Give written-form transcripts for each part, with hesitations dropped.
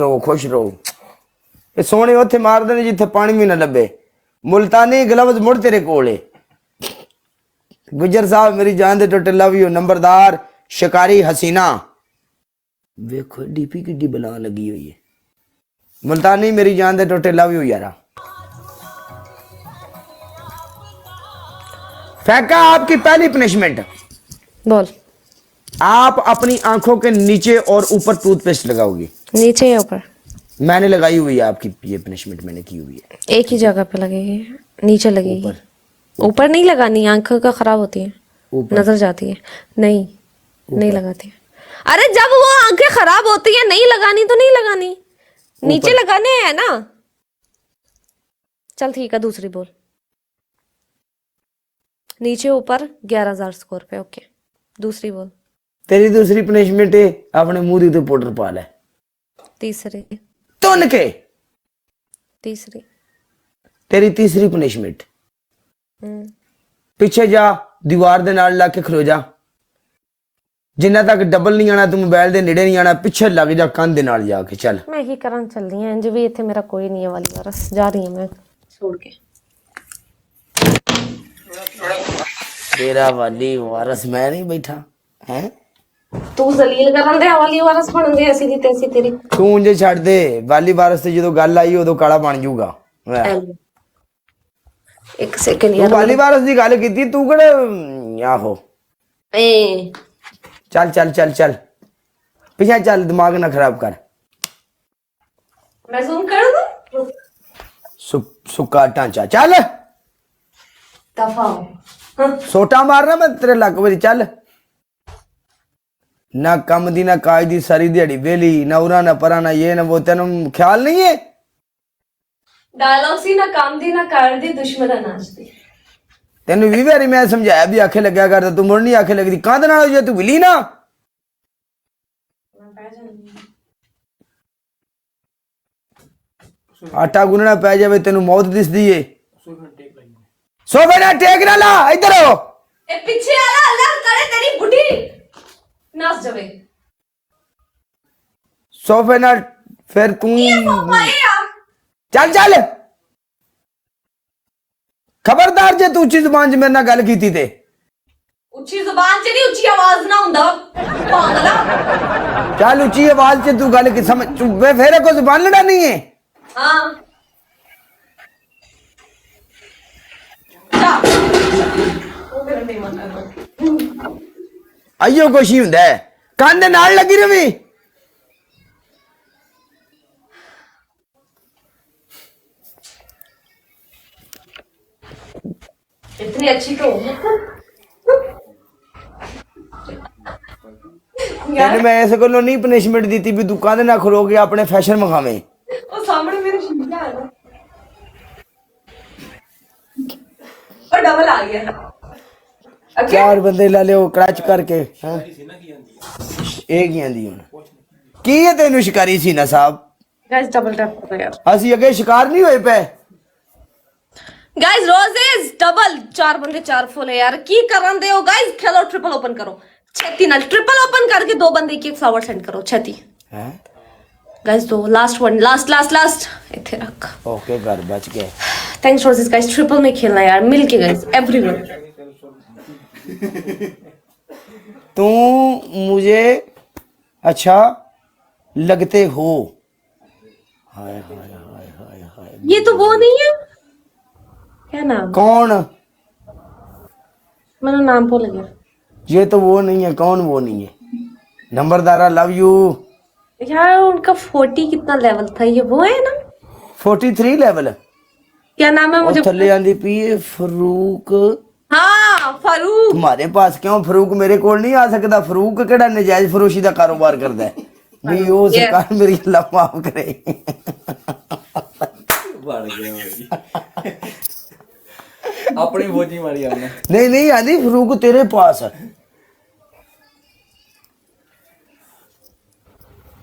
रहो खुश रहो। ये सोने उत्थे मार देने जिथे पानी भी ना लभे। मुल्तानी ग्लव्स मुड़ तेरे कोल है। गुजर साहब मेरी जान दे टोटे लव यू। नंबरदार शिकारी हसीना देखो डीपी की बना लगी हुई है। मुल्तानी मेरी जान दे टोटे लव यू यारा। फैका आपकी पहली पनिशमेंट बोल। आप अपनी आंखों के नीचे और ऊपर टूथपेस्ट लगाओगी। नीचे या ऊपर? मैंने लगाई हुई है आपकी ये पनिशमेंट मैंने की हुई है। एक ही जगह पे लगेगी, नीचे लगेगी। ऊपर नहीं लगानी, आंखों का खराब होती है, नजर जाती है। नहीं नहीं लगाती है। अरे जब वो आंखें खराब होती है नहीं लगानी तो नहीं लगानी, नीचे लगाने हैं ना। चल ठीक है, दूसरी बोल। नीचे ऊपर 11,000 स्कोर पे। ओके दूसरी बोल। तेरी दूसरी पनिशमेंट है अपने मुंह दी तो पाउडर पा ले। तीसरी तुन के तीसरी तेरी तीसरी पनिशमेंट पीछे जा दीवार दे नाल लाके खलो जा। जिन्ना तक डबल नहीं आना तू मोबाइल दे नेड़े नहीं आना, पीछे लग जा कंध दे नाल जाके। चल मैं ही करन चल रही है। इंज भी इथे मेरा कोई नहीं है वाली वारस, जा रही है मैं छोड़ के। तेरा वाली वारस मैं नहीं बैठा है। तू जलील करन दे वाली वारस बन दे ऐसी दी तैसी तेरी। तू मुझे छड़ दे वाली वारस ते जो गल आई उदो काला बन जाऊगा। एक सेकंड यार वाली वारस दी गल कीती तू केड़े आहो ए चल चल चल चल पीछे चल दिमाग ना खराब कर। मैं जूम कर दूं? सुक्का ढांचा चल दफा सोटा मारना मैं तेरे लक बरी। चल ना कम दी ना काज दी सारी दिहाड़ी वेली ना उरा ना परा ना ये ना वो तेन ख्याल नहीं है। डायलॉग सी ना काम दी ना कर दी दुश्मन नाच दी। तेन भी बारी मैं समझाया भी आखे लग्या कर तू मुड़ नहीं आखे लगदी कंध नाल जे तू विली ना। आटा गुनना पै जावे तेन मौत दिसदी है। सोफे ना टेक ना ला इधर हो। ए पीछे आला अल्लाह करे तेरी बुढ़ी नाच जावे। सोफे ना फिर तू चल चल खबरदार जे तू उच्ची जुबान च मेरे नाल गल कीती ते। उच्ची जुबान च नहीं उच्ची आवाज ना हुंदा पागला। चल उच्ची आवाज च तू गल की समझ चुप्पे फेरे को जुबान लड़ानी है। हां आइयो कुछ ही हुंदा है कंध नाल लगी रवी। इतनी अच्छी तो यार मैं ऐसे को नहीं पनिशमेंट दी थी भी तू कंध ना खलो के अपने फैशन मखावे। ओ सामने मेरे शीशा है ना और डबल आ गया। चार बंदे ला लियो क्रच करके। हां एक ही आंदी हुन की है तेनु शिकारी सीना साहब। गाइस डबल टैप करो यार। असि अगे शिकार नहीं होए पे गाइस रोजेस डबल। चार बंदे चार फुल है यार की करन दे हो गाइस। खेलो ट्रिपल ओपन करो छेती नाल। ट्रिपल ओपन करके दो बंदे एक फ्लावर सेंड करो छेती। हैं गाइस दो last one last last last इथे रख। ओके घर बच गए। Thanks roses guys. ट्रिपल में खेलना यार मिल के गाइस एवरीवन। तू मुझे अच्छा लगते हो। हाय हाय हाय हाय हाय ये तो वो नहीं है क्या नाम? कौन? मेरा नाम भूल गया। ये तो वो नहीं है। कौन वो नहीं है? नंबरदारा लव यू यार उनका 40 कितना लेवल था ये वो है ना? 43 लेवल। क्या नाम है मुझे थल्ले आंदी पी फरूक। हाँ फरूक। तुम्हारे पास क्यों फरूक मेरे को नहीं आ सकता। फरूक केड़ा नजायज फरोशी का कारोबार करता है भी वो सरकार मेरी अल्लाह माफ करे। अपनी बोझी मारी आपने। नहीं नहीं आंदी फरूक तेरे पास है।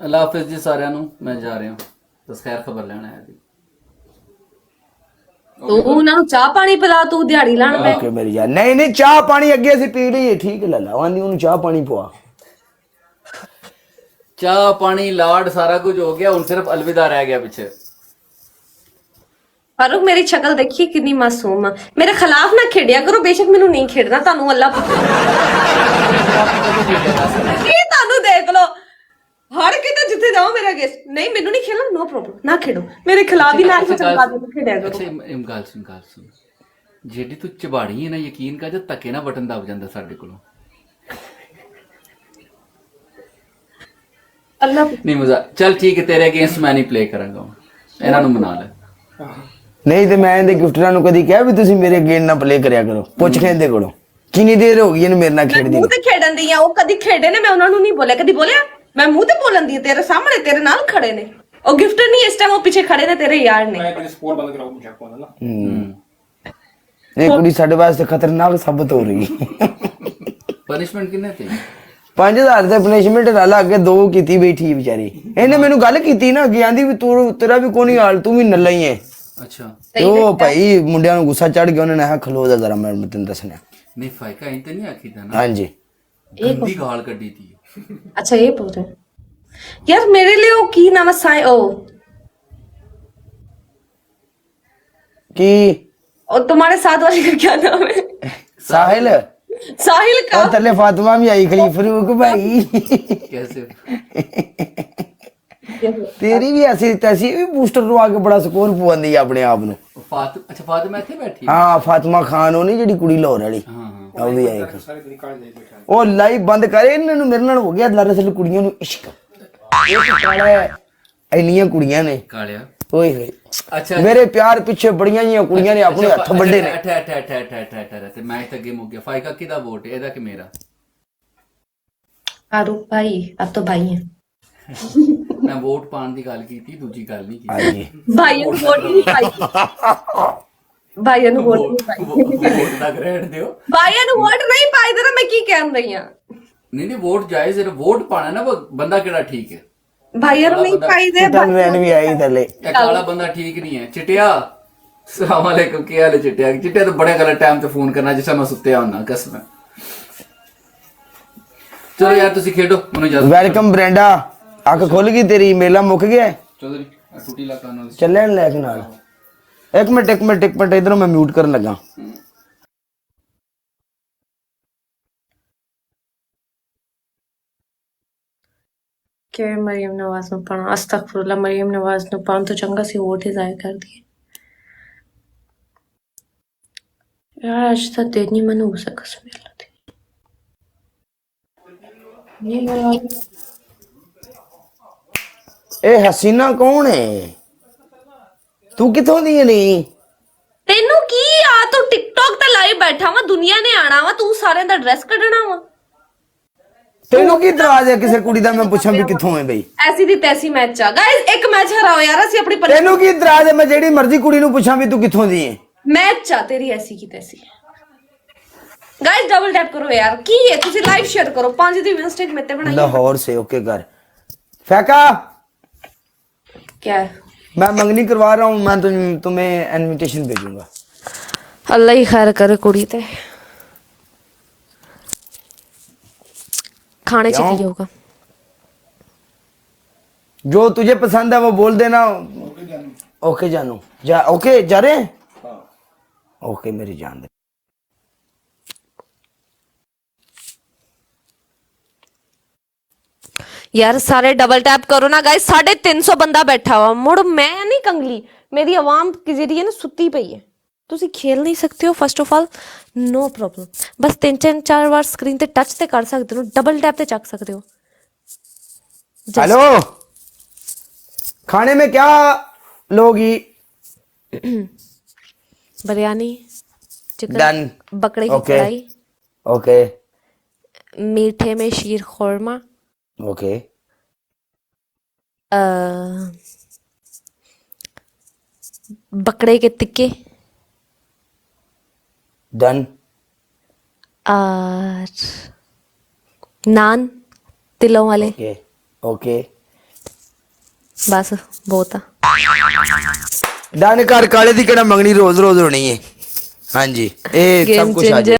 अल्लाह हाफिज जी सारिਆਂ ਨੂੰ मैं जा रहा हूं बस खैर खबर लेना है जी। तू ना चाह पानी पिला तू दिहाड़ी लाण पे। ओके मेरी जान। नहीं नहीं चाह पानी अगे ਅਸੀਂ ਪੀ ਲਈ ਠੀਕ ਲੈ ਲਾ। ਆਂਦੀ ਉਹਨੂੰ ਚਾਹ ਪਾਣੀ ਪਵਾ। चाह पानी लाड सारा कुछ हो गया, हुन सिर्फ अलविदा रह गया पीछे। फारूक मेरी शक्ल देखिए कितनी मासूम है। मेरे खिलाफ ना खेडिया करो, बेशक मैनू नहीं खेडना, ਤੁਹਾਨੂੰ ਅੱਲਾ ਇਹ ਤੁਹਾਨੂੰ ਦੇਖ ਲਓ ਹਰ ਕਿਤੇ ਜਿੱਥੇ ਜਾਓ ਮੇਰਾ ਅਗੇਂਸਟ ਨਹੀਂ, ਮੈਨੂੰ ਨਹੀਂ ਖੇਡਣਾ, ਨੋ ਪ੍ਰੋਬਲਮ, ਨਾ ਖੇਡੋ ਮੇਰੇ ਖਿਲਾਫ ਵੀ ਨਾ ਚਮਕਾ ਦੇ ਖੇਡਿਆ ਕਰੋ। ਅੱਛਾ ਗੱਲ ਸੁਣ ਜਿਹੜੀ ਤੂੰ ਚਬਾੜੀ ਹੈ ਨਾ, ਯਕੀਨ ਕਰ, ਜੇ ਧੱਕੇ ਨਾ ਬਟਨ ਦਬ ਜਾਂਦਾ ਸਾਡੇ ਕੋਲੋਂ। ਅੱਲਾ ਨਹੀਂ ਮਜ਼ਾਕ, ਚੱਲ ਠੀਕ ਹੈ, ਤੇਰੇ ਅਗੇਂਸਟ ਮੈਂ ਨਹੀਂ ਪਲੇ ਕਰਾਂਗਾ, ਇਹਨਾਂ ਨੂੰ ਮਨਾ ਲੈ। ਨਹੀਂ ਤੇ ਮੈਂ ਇਹਦੇ ਗਿਫਟਰਾਂ ਨੂੰ ਕਦੀ ਕਿਹਾ ਵੀ ਤੁਸੀਂ ਮੇਰੇ ਗੇਮ ਨਾਲ ਪਲੇ ਕਰਿਆ ਕਰੋ? ਪੁੱਛ ਕੇ ਇਹਦੇ ਕੋਲੋਂ ਕਿੰਨੀ ਦੇਰ ਹੋ ਗਈ ਇਹਨੂੰ ਮੇਰੇ ਨਾਲ ਖੇਡਦੀ ਮੂੰਹ ਤੇ ਖੇਡਣ ਦੀ ਆ, ਉਹ ਕਦੀ ਖੇਡੇ ਨੇ, ਮੈਂ ਉਹਨਾਂ ਨੂੰ ਨਹੀਂ ਬੋਲਿਆ, ਕਦੀ ਬੋਲਿਆ ਮੈਂ ਮੂੰਹ ਤੇ ਬੋਲਣ ਦੀ, ਤੇਰੇ ਸਾਹਮਣੇ ਤੇਰੇ ਨਾਲ ਖੜੇ ਨੇ ਉਹ ਗਿਫਟਰ ਨਹੀਂ, ਇਸ ਟਾਈਮ ਉਹ ਪਿੱਛੇ ਖੜੇ ਨੇ ਤੇਰੇ ਯਾਰ ਨੇ। ਇਹ ਕੁੜੀ ਸਾਡੇ ਵਾਸਤੇ ਖਤਰਨਾਕ ਸਾਬਤ ਹੋ ਰਹੀ ਹੈ। ਪਨਿਸ਼ਮੈਂਟ ਕਿੰਨੇ ਤੇ? 5000 ਤੇ ਪਨਿਸ਼ਮੈਂਟ ਨਾਲ ਅੱਗੇ 2 ਕੀਤੀ ਬੈਠੀ ਵਿਚਾਰੀ। ਇਹਨੇ ਮੈਨੂੰ ਗੱਲ ਕੀਤੀ ਨਾ ਕਿ ਆਂਦੀ ਵੀ ਤੂੰ ਤੇਰਾ ਵੀ ਕੋਈ ਨਹੀਂ ਹਾਲ, ਤੂੰ ਵੀ ਨੱਲਾ ਹੀ ਹੈ। ਅੱਛਾ ਤੇ ਉਹ ਭਾਈ ਮੁੰਡਿਆਂ ਨੂੰ ਗੁੱਸਾ ਚੜ ਗਿਆ, ਉਹਨਾਂ ਨੇ ਆਹ ਖਲੋ ਦਾ ਜ਼ਰਾ ਮੈਂ ਤੈਨੂੰ ਦੱਸਣਾ। ਨਹੀਂ ਫਾਇਕਾ ਇੰਤ ਨਹੀਂ ਆਖੀਦਾ ਨਾ, ਹਾਂਜੀ ਗੰਦੀ ਗਾਲ ਕੱਢੀ ਤੀ। अच्छा ये बोल रहे यार मेरे लिए वो की नाम है साई ओ कि और तुम्हारे साथ वाले का क्या नाम है? साहिल साहिल का। और थल्ले फातिमा भी आई खड़ी, फरूक भाई कैसे? तेरी भी ऐसी तैसी भी बूस्टर ਨੂੰ ਆ ਕੇ ਬੜਾ ਸਕੂਨ ਪਵਾਉਂਦੀ ਆ ਆਪਣੇ ਆਪ ਨੂੰ। ਅੱਛਾ ਫਾਤਿਮਾ ਇੱਥੇ ਬੈਠੀ? ਹਾਂ ਫਾਤਿਮਾ ਖਾਨ ਉਹ ਨਹੀਂ ਜਿਹੜੀ ਕੁੜੀ ਲਾਹੌਰ ਵਾਲੀ, ਹਾਂ ਉਹ ਵੀ ਆਈ। ਉਹ ਲਾਈਵ ਬੰਦ ਕਰੇ, ਇਹਨਾਂ ਨੂੰ ਮੇਰੇ ਨਾਲ ਹੋ ਗਿਆ ਦਰਅਸਲ ਕੁੜੀਆਂ ਨੂੰ ਇਸ਼ਕ। ਇਹ ਕਾਲਾ ਇੰਨੀਆਂ ਕੁੜੀਆਂ ਨੇ ਕਾਲਿਆ। ਓਏ ਹੋਏ ਅੱਛਾ ਮੇਰੇ ਪਿਆਰ ਪਿੱਛੇ ਬੜੀਆਂ ਜੀਆਂ ਕੁੜੀਆਂ ਨੇ ਆਪਣੇ ਹੱਥ ਵੱਡੇ ਨੇ। ਤੇ ਮੈਂ ਇੱਥੇ ਅੱਗੇ ਮੁੱਕ ਗਿਆ। ਫਾਇਕਾ ਕਿਹਦਾ ਵੋਟ ਹੈ, ਇਹਦਾ ਕਿ ਮੇਰਾ? फारूक भाई अब तो भाई हैं। ਮੈਂ ਵੋਟ ਪਾਉਣ ਦੀ ਗੱਲ ਕੀਤੀ, ਦੂਜੀ ਗੱਲ ਨਹੀਂ ਕੀਤੀ। ਹਾਂਜੀ भाइयों को वोट नहीं पाई, भाइयों को वोट नहीं पाई, ਵੋਟ ਦਾ ਗ੍ਰੈਂਡ ਦਿਓ। भाइयों को वोट नहीं पाई तेरा मैं की कह रही हूं। ਨਹੀਂ ਵੋਟ ਜਾਇਜ਼ ਹੈ, ਵੋਟ ਪਾਣਾ ਨਾ, ਉਹ ਬੰਦਾ ਕਿਹੜਾ ਠੀਕ ਹੈ। भाइयों को नहीं पाई दे ਤਨ ਵੈਨ ਵੀ ਆਈ ਥੱਲੇ। ਇਹ ਕਾਲਾ ਬੰਦਾ ਠੀਕ ਨਹੀਂ ਹੈ। ਚਿਟਿਆ ਸਲਾਮ ਵਾਲੇਕੁਮ, ਕੀ ਹਾਲ ਹੈ ਚਿਟਿਆ? ਚਿਟਿਆ ਤਾਂ ਬੜੇ ਗਲਤ ਟਾਈਮ ਤੇ ਫੋਨ ਕਰਨਾ ਜਿਸ ਮੈਂ ਸੁੱਤਿਆ ਹੁੰਨਾ ਕਸਮ। ਚਲੋ ਯਾਰ ਤੁਸੀਂ ਖੇਡੋ, ਮੈਨੂੰ ਇਜਾਜ਼ਤ। ਵੈਲਕਮ ਬ੍ਰੈਂਡਾ, ਅੱਖ ਖੁੱਲ ਗਈ ਤੇਰੀ, ਮੇਲਾ ਮੁੱਕ ਗਿਆ। ਚੌਧਰੀ ਟੂਟੀ ਲਾ ਕਾਨ ਨਾਲ ਚੱਲਣ ਲੈ ਕੇ ਨਾਲ। ਇੱਕ ਮਿੰਟ ਇਧਰੋਂ ਮੈਂ ਮਿਊਟ ਕਰਨ ਲੱਗਾ। कि मरियम नवाज ने पढ़ा, अस्तगफुरुल्लाह, मरियम नवाज ने पढ़ा तो चंगा सी वोट ही जाया कर दिए यार। आज तक देनी मन हो सका कसम थी ये वाला। ਇਹ ਹਸੀਨਾ ਕੌਣ ਹੈ? ਤੂੰ ਕਿੱਥੋਂ ਦੀ ਹੈ? ਨਹੀਂ ਤੈਨੂੰ ਕੀ ਆ, ਤੂੰ ਟਿਕਟੌਕ ਤੇ ਲਾਈਵ ਬੈਠਾ ਵਾ, ਦੁਨੀਆ ਨੇ ਆਣਾ ਵਾ, ਤੂੰ ਸਾਰਿਆਂ ਦਾ ਐਡਰੈਸ ਕੱਢਣਾ ਵਾ। ਤੈਨੂੰ ਕੀ ਇਤਰਾਜ਼ ਹੈ ਕਿਸੇ ਕੁੜੀ ਦਾ ਮੈਂ ਪੁੱਛਾਂ ਵੀ ਕਿੱਥੋਂ ਹੈ ਬਈ? ਐਸੀ ਦੀ ਤੈਸੀ ਮੈਚ ਆ ਗਾਇਸ, ਇੱਕ ਮੈਚ ਹਰਾਓ ਯਾਰ, ਅਸੀਂ ਆਪਣੀ ਤੈਨੂੰ ਕੀ ਇਤਰਾਜ਼ ਹੈ ਮੈਂ ਜਿਹੜੀ ਮਰਜ਼ੀ ਕੁੜੀ ਨੂੰ ਪੁੱਛਾਂ ਵੀ ਤੂੰ ਕਿੱਥੋਂ ਦੀ ਹੈ? ਮੈਚ ਆ ਤੇਰੀ ਐਸੀ ਕੀ ਤੈਸੀ। ਗਾਇਸ ਡਬਲ ਟੈਪ ਕਰੋ ਯਾਰ, ਕੀ ਹੈ ਤੁਸੀਂ ਲਾਈਵ ਸ਼ੇਅਰ ਕਰੋ। 5 ਦੀ ਮਿਸਟੇਕ ਮੇਤੇ ਬਣਾਈ ਲਾਹੌਰ से ओके कर फैका, क्या है? मैं मंगनी करवा रहा हूँ, मैं तुम्हें इनविटेशन भेजूंगा। अल्लाह ही खैर करे कुड़ी ते खाने च की होगा। जो तुझे पसंद है वो बोल देना। ओके जानू जा, ओके जा रहे हैं। ओके मेरी जान दे। यार सारे डबल टैप करो ना गाइस, 350 बंदा बैठा हुआ मुड़, मैं नहीं कंगली, मेरी आवाम की जेडी है ना सुती पई है। ਤੁਸੀਂ खेल नहीं सकते हो first of all, no problem, बस 3-4 बार स्क्रीन ते टच ते कर सकते हो, डबल टैप ते चक सकते हो। हेलो, खाने में क्या लोगी? Biryani, chicken, Done. बकरे की Okay. कढ़ाई, ओके मीठे में शीर खोरमा, ओके बकरे के टिक्के डन। और नान तिलों वाले, ओके ओके बस बहुत आ। डन कर, काले दी केड़ा मंगनी रोज रोज होनी है। हाँ जी, ये सब गेम कुछ आ जाए।